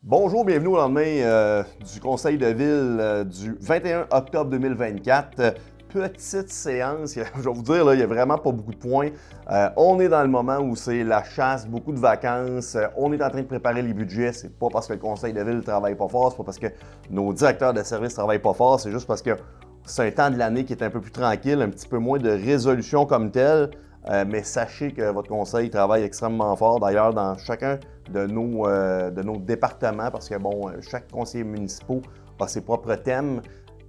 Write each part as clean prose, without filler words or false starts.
Bonjour, bienvenue au lendemain du conseil de ville du 21 octobre 2024. Petite séance, je vais vous dire, là, il n'y a vraiment pas beaucoup de points. On est dans le moment où c'est la chasse, beaucoup de vacances. On est en train de préparer les budgets. C'est pas parce que le conseil de ville ne travaille pas fort, c'est pas parce que nos directeurs de services ne travaillent pas fort, c'est juste parce que c'est un temps de l'année qui est un peu plus tranquille, un petit peu moins de résolution comme telle. Mais sachez que votre conseil travaille extrêmement fort. D'ailleurs, dans chacun de nos départements, parce que bon, chaque conseiller municipal a ses propres thèmes.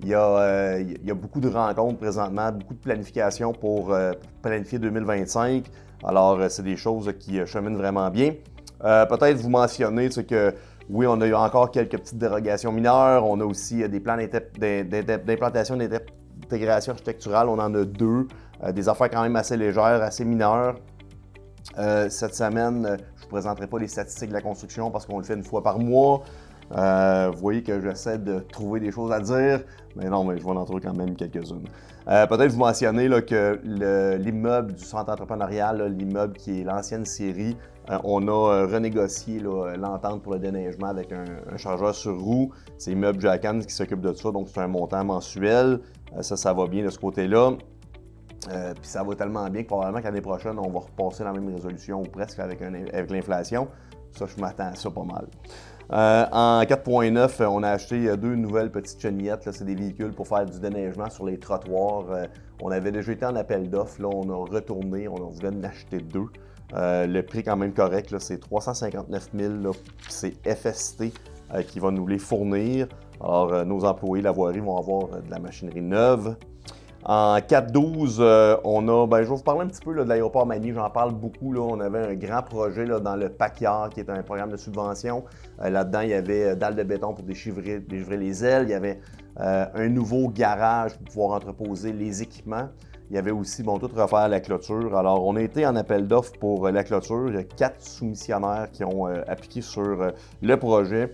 Il y a beaucoup de rencontres présentement, beaucoup de planification pour planifier 2025. Alors, c'est des choses qui cheminent vraiment bien. Peut-être vous mentionner que oui, on a eu encore quelques petites dérogations mineures. On a aussi des plans d'implantation d'intégration architecturale. On en a deux. Des affaires quand même assez légères, assez mineures. Cette semaine, je ne vous présenterai pas les statistiques de la construction parce qu'on le fait une fois par mois. Vous voyez que j'essaie de trouver des choses à dire, mais non, mais je vais en trouver quand même quelques-unes. Peut-être vous mentionner là, que l'immeuble du centre entrepreneurial, l'immeuble qui est l'ancienne série, on a renégocié l'entente pour le déneigement avec un chargeur sur roue. C'est l'immeuble Jacan qui s'occupe de ça, donc c'est un montant mensuel. Ça va bien de ce côté-là. Puis ça va tellement bien que probablement qu'année prochaine, on va repasser la même résolution ou presque avec l'inflation. Ça, je m'attends à ça pas mal. En 4.9, on a acheté deux nouvelles petites chenillettes. C'est des véhicules pour faire du déneigement sur les trottoirs. On avait déjà été en appel d'offres. Là, on a retourné. On voulait en acheter deux. Le prix quand même correct, c'est 359 000. C'est FST qui va nous les fournir. Alors, nos employés, la voirie, vont avoir de la machinerie neuve. En 4.12, je vais vous parler un petit peu de l'aéroport Magny, j'en parle beaucoup. Là. On avait un grand projet dans le PACIAR, qui est un programme de subvention. Là-dedans, il y avait dalles de béton pour déchiffrer les ailes. Il y avait un nouveau garage pour pouvoir entreposer les équipements. Il y avait aussi, tout refaire la clôture. Alors, on a été en appel d'offres pour la clôture. Il y a 4 soumissionnaires qui ont appliqué sur le projet.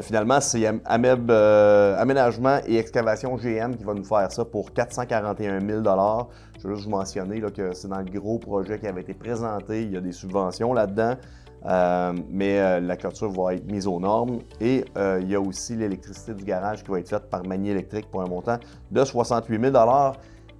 Finalement, c'est Ameb Aménagement et Excavation GM qui va nous faire ça pour 441 000 $. Je veux juste vous mentionner que c'est dans le gros projet qui avait été présenté. Il y a des subventions là-dedans, mais la clôture va être mise aux normes. Et il y a aussi l'électricité du garage qui va être faite par Magny Électrique pour un montant de 68 000 $.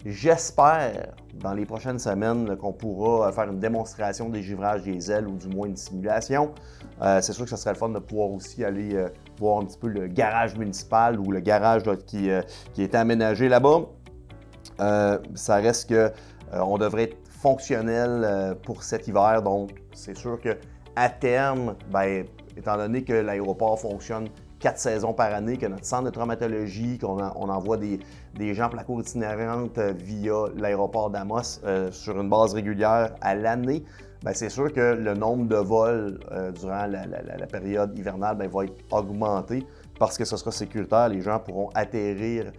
J'espère, dans les prochaines semaines, qu'on pourra faire une démonstration des givrages des ailes ou du moins une simulation. C'est sûr que ce serait le fun de pouvoir aussi aller voir un petit peu le garage municipal ou le garage qui est aménagé là-bas. Ça reste qu'on devrait être fonctionnel pour cet hiver, donc c'est sûr qu'à terme, étant donné que l'aéroport fonctionne 4 saisons par année, que notre centre de traumatologie, qu'on envoie des gens pour la cour itinérante via l'aéroport d'Amos sur une base régulière à l'année, c'est sûr que le nombre de vols durant la période hivernale va être augmenté parce que ce sera sécuritaire. Les gens pourront atterrir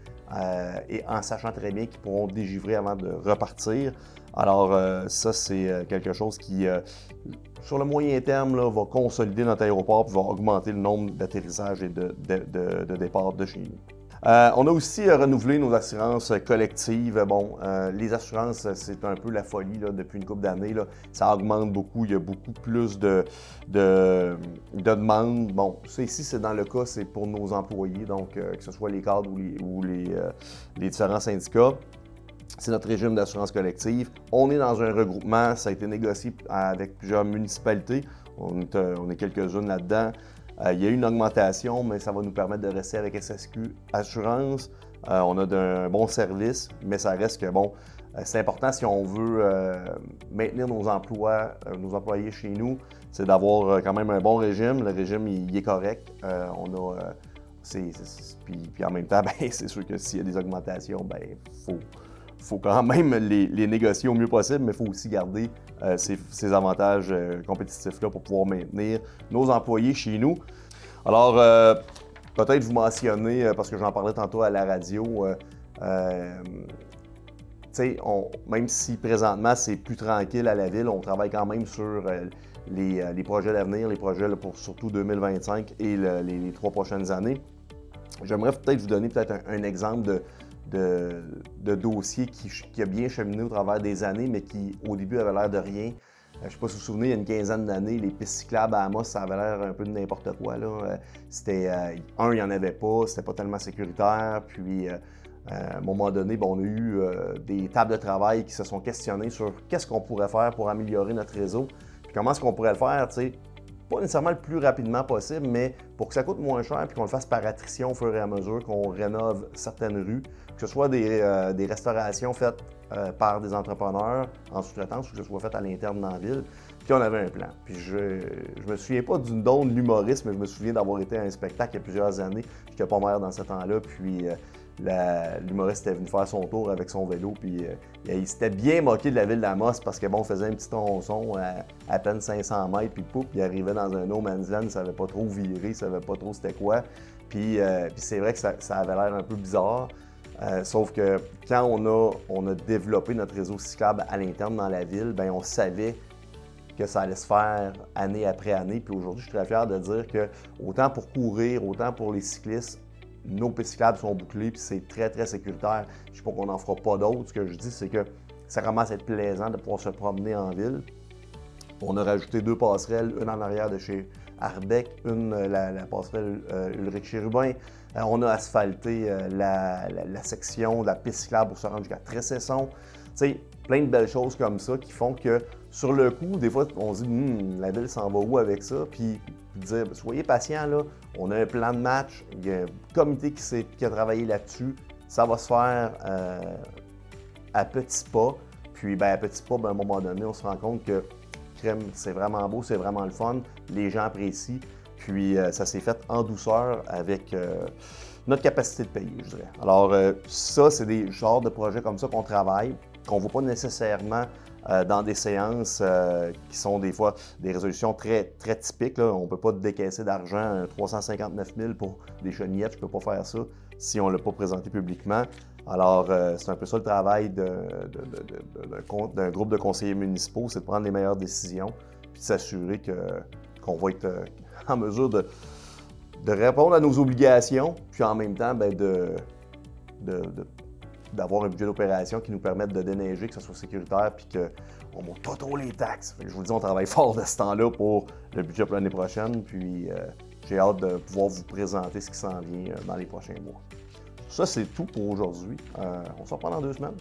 et en sachant très bien qu'ils pourront dégivrer avant de repartir. Alors ça, c'est quelque chose qui, sur le moyen terme, va consolider notre aéroport et va augmenter le nombre d'atterrissages et de départs de chez nous. On a aussi renouvelé nos assurances collectives. Les assurances, c'est un peu la folie depuis une couple d'années. Ça augmente beaucoup, il y a beaucoup plus de demandes. Ça ici, c'est dans le cas, c'est pour nos employés, donc que ce soit les cadres ou les différents syndicats. C'est notre régime d'assurance collective. On est dans un regroupement, ça a été négocié avec plusieurs municipalités. On est quelques-unes là-dedans. Il y a eu une augmentation, mais ça va nous permettre de rester avec SSQ Assurance. On a un bon service, mais ça reste que, c'est important si on veut maintenir nos employés chez nous, c'est d'avoir quand même un bon régime. Le régime, il est correct. Puis en même temps, c'est sûr que s'il y a des augmentations, faut quand même les négocier au mieux possible, mais il faut aussi garder ces avantages compétitifs-là pour pouvoir maintenir nos employés chez nous. Alors, peut-être vous mentionner, parce que j'en parlais tantôt à la radio, même si présentement c'est plus tranquille à la ville, on travaille quand même sur les projets d'avenir, les projets pour surtout 2025 et les 3 prochaines années. J'aimerais peut-être vous donner un exemple de dossier qui a bien cheminé au travers des années, mais qui, au début, avait l'air de rien. Je ne sais pas si vous vous souvenez, il y a une quinzaine d'années, les pistes cyclables à Amos, ça avait l'air un peu de n'importe quoi. C'était, il n'y en avait pas, c'était pas tellement sécuritaire. Puis, à un moment donné, on a eu des tables de travail qui se sont questionnées sur qu'est-ce qu'on pourrait faire pour améliorer notre réseau. Puis comment est-ce qu'on pourrait le faire, tu sais, pas nécessairement le plus rapidement possible, mais pour que ça coûte moins cher et qu'on le fasse par attrition au fur et à mesure qu'on rénove certaines rues, que ce soit des restaurations faites par des entrepreneurs en sous-traitance ou que ce soit fait à l'interne dans la ville. Puis on avait un plan. Puis je me souviens pas du don de l'humorisme, mais je me souviens d'avoir été à un spectacle il y a plusieurs années. J'étais pas maire dans ce temps-là, puis l'humoriste était venu faire son tour avec son vélo, puis il s'était bien moqué de la ville d'Amos parce que on faisait un petit tronçon à peine 500 mètres, puis pouf, il arrivait dans un no man's land, il savait pas trop virer, il savait pas trop c'était quoi. Puis c'est vrai que ça avait l'air un peu bizarre. Sauf que quand on a développé notre réseau cyclable à l'interne dans la ville, bien, on savait que ça allait se faire année après année. Puis aujourd'hui, je suis très fier de dire que autant pour courir, autant pour les cyclistes, nos pistes cyclables sont bouclées, puis c'est très, très sécuritaire. Je ne dis pas qu'on n'en fera pas d'autres. Ce que je dis, c'est que ça commence à être plaisant de pouvoir se promener en ville. On a rajouté 2 passerelles, une en arrière de chez Arbec, la passerelle Ulrich-Chérubin. On a asphalté la section de la piste cyclable pour se rendre jusqu'à Tressesson. Tu sais, plein de belles choses comme ça qui font que, sur le coup, des fois, on se dit la ville s'en va où avec ça? Puis dire, soyez patient, là, on a un plan de match, il y a un comité qui a travaillé là-dessus. Ça va se faire à petits pas. Puis, à petits pas, à un moment donné, on se rend compte que c'est vraiment beau, c'est vraiment le fun, les gens apprécient, puis ça s'est fait en douceur avec notre capacité de payer, je dirais. Alors ça, c'est des genres de projets comme ça qu'on travaille, qu'on ne voit pas nécessairement dans des séances qui sont des fois des résolutions très, très typiques. Là. On ne peut pas décaisser d'argent, 359 000 pour des chenillettes, je ne peux pas faire ça si on ne l'a pas présenté publiquement. Alors, c'est un peu ça le travail d'un groupe de conseillers municipaux, c'est de prendre les meilleures décisions puis de s'assurer qu'on va être en mesure de répondre à nos obligations, puis en même temps, d'avoir un budget d'opération qui nous permette de déneiger, que ce soit sécuritaire, puis qu'on ne monte pas trop les taxes. Fait que je vous le dis, on travaille fort de ce temps-là pour le budget pour l'année prochaine, puis j'ai hâte de pouvoir vous présenter ce qui s'en vient dans les prochains mois. Ça, c'est tout pour aujourd'hui. On se reprend dans 2 semaines.